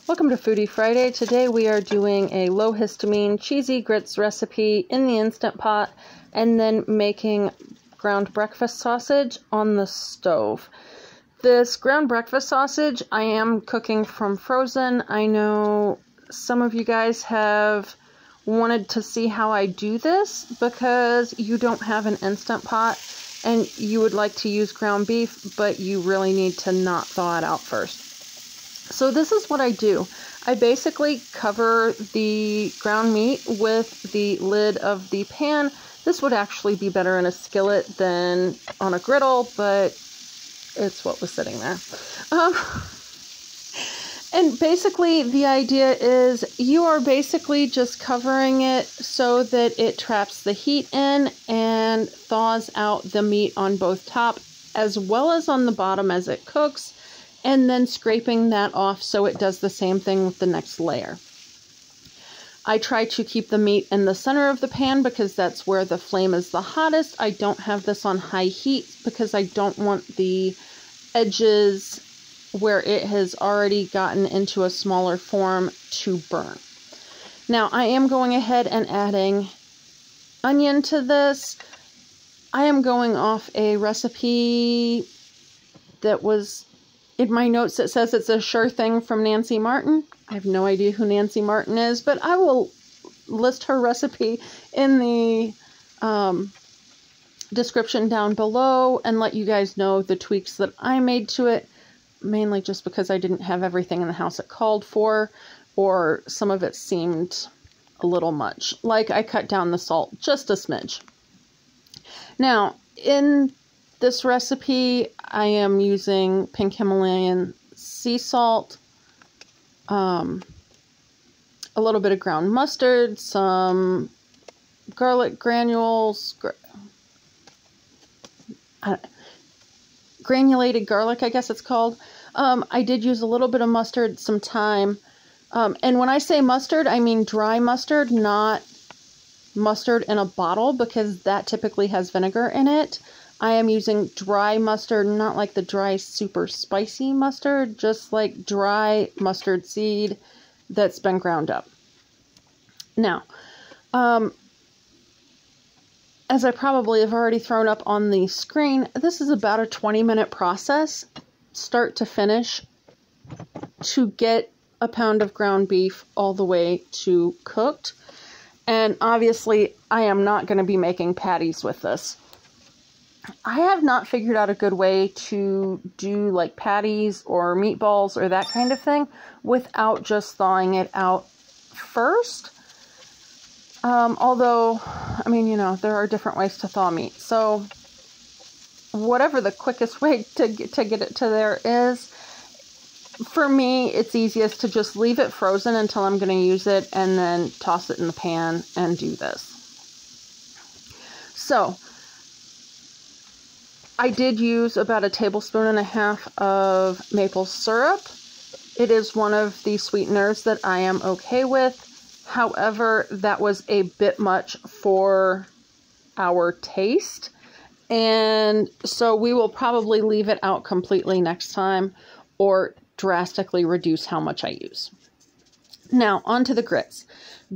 Welcome to Foodie Friday. Today we are doing a low histamine cheesy grits recipe in the Instant Pot and then making ground breakfast sausage on the stove. This ground breakfast sausage I am cooking from frozen. I know some of you guys have wanted to see how I do this because you don't have an Instant Pot and you would like to use ground beef, but you really need to not thaw it out first. So this is what I do. I basically cover the ground meat with the lid of the pan. This would actually be better in a skillet than on a griddle, but it's what was sitting there. And basically the idea is you are basically just covering it so that it traps the heat in and thaws out the meat on both top as well as on the bottom as it cooks, and then scraping that off so it does the same thing with the next layer. I try to keep the meat in the center of the pan because that's where the flame is the hottest. I don't have this on high heat because I don't want the edges where it has already gotten into a smaller form to burn. Now I am going ahead and adding onion to this. I am going off a recipe that was in my notes. It says it's a sure thing from Nancy Martin. I have no idea who Nancy Martin is, but I will list her recipe in the description down below and let you guys know the tweaks that I made to it, mainly just because I didn't have everything in the house it called for, or some of it seemed a little much. Like I cut down the salt just a smidge. Now, in this recipe, I am using pink Himalayan sea salt, a little bit of ground mustard, some garlic granules, granulated garlic, I guess it's called. I did use a little bit of mustard, some thyme. And when I say mustard, I mean dry mustard, not mustard in a bottle, because that typically has vinegar in it. I am using dry mustard, not like the dry super spicy mustard, just like dry mustard seed that's been ground up. Now, as I probably have already thrown up on the screen, this is about a 20-minute process, start to finish, to get a pound of ground beef all the way to cooked. And obviously, I am not going to be making patties with this. I have not figured out a good way to do like patties or meatballs or that kind of thing without just thawing it out first. Although, I mean, you know, there are different ways to thaw meat. So whatever the quickest way to get it to there is, for me, it's easiest to just leave it frozen until I'm going to use it and then toss it in the pan and do this. So I did use about 1.5 tablespoons of maple syrup. It is one of the sweeteners that I am okay with. However, that was a bit much for our taste. And so we will probably leave it out completely next time or drastically reduce how much I use. Now, on to the grits.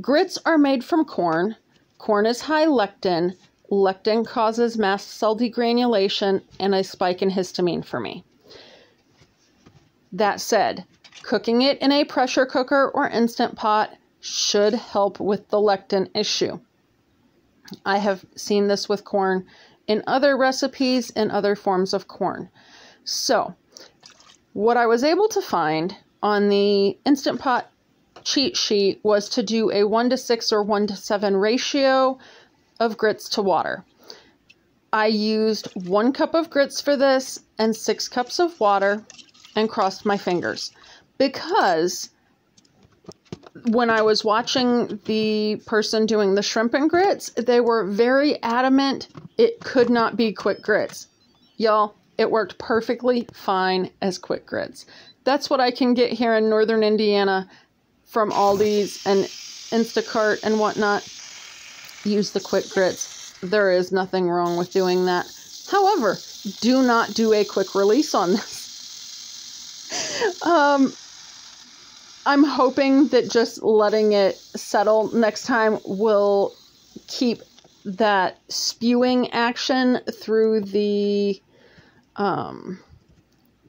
Grits are made from corn. Corn is high lectin. Lectin causes mast cell degranulation and a spike in histamine for me. That said, cooking it in a pressure cooker or Instant Pot should help with the lectin issue. I have seen this with corn in other recipes and other forms of corn. So, what I was able to find on the Instant Pot cheat sheet was to do a 1:6 or 1:7 ratio of grits to water. I used 1 cup of grits for this and 6 cups of water and crossed my fingers, because when I was watching the person doing the shrimp and grits, they were very adamant it could not be quick grits. Y'all, it worked perfectly fine as quick grits. That's what I can get here in northern Indiana from Aldi's and Instacart and whatnot. Use the quick grits. There is nothing wrong with doing that. However, do not do a quick release on this. I'm hoping that just letting it settle next time will keep that spewing action through the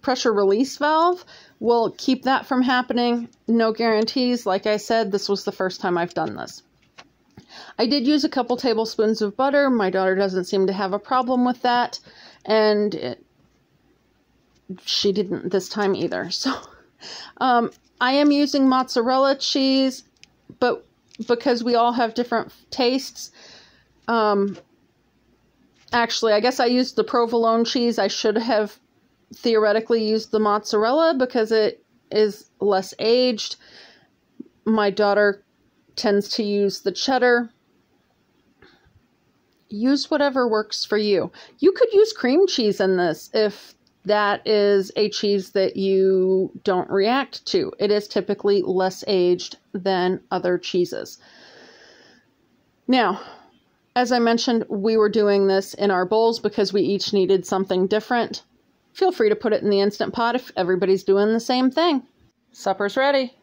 pressure release valve, will keep that from happening. No guarantees. Like I said, this was the first time I've done this. I did use a couple tablespoons of butter. My daughter doesn't seem to have a problem with that, and she didn't this time either. So I am using mozzarella cheese, but because we all have different tastes, actually, I guess I used the provolone cheese. I should have theoretically used the mozzarella because it is less aged. My daughter tends to use the cheddar. Use whatever works for you. You could use cream cheese in this if that is a cheese that you don't react to. It is typically less aged than other cheeses. Now, as I mentioned, we were doing this in our bowls because we each needed something different. Feel free to put it in the Instant Pot if everybody's doing the same thing. Supper's ready.